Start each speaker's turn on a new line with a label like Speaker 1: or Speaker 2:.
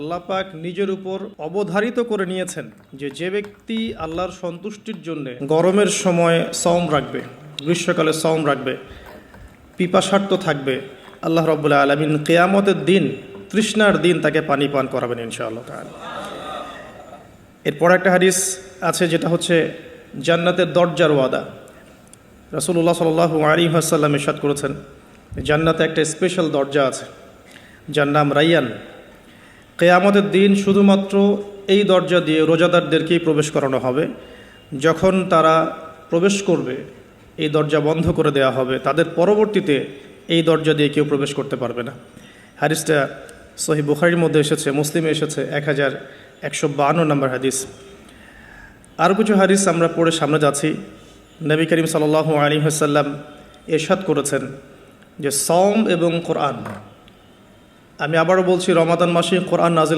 Speaker 1: আল্লাহ পাক নিজের উপর অবধারিত করে নিয়েছেন যে ব্যক্তি আল্লাহর সন্তুষ্টির জন্য গরমের সময় সওম রাখবে, গ্রীষ্মকালে সওম রাখবে, পিপাসার্ত থাকবে, আল্লাহ রাব্বুল আলামিন কিয়ামতের দিন তৃষ্ণার দিন তাকে পানি পান করাবেন ইনশাআল্লাহ তাআলা। এরপর একটা হাদিস আছে যেটা হচ্ছে জান্নাতের দরজার ওয়াদা। রাসূলুল্লাহ সাল্লাল্লাহু আলাইহি ওয়াসাল্লাম ইরশাদ করেছেন, জান্নাতে একটা স্পেশাল দরজা আছে যার নাম রাইয়ান। কিয়ামতের দিন শুধুমাত্র এই দরজা দিয়ে রোজাদারদেরকেই প্রবেশ করানো হবে। যখন তারা প্রবেশ করবে এই দরজা বন্ধ করে দেওয়া হবে, তাদের পরবর্তীতে এই দরজা দিয়ে কেউ প্রবেশ করতে পারবে না। হাদিসটা সহিহ বুখারীর মধ্যে এসেছে, মুসলিমে এসেছে 1152 নম্বর হাদিস। আরও কিছু হাদিস আমরা পড়ে সামনে যাচ্ছি। নবী করিম সাল্লাল্লাহু আলাইহি ওয়াসাল্লাম ইরশাদ করেছেন যে সওম এবং কোরআন, আমি আবারও বলছি, রমাদান মাসে কোরআন নাজিল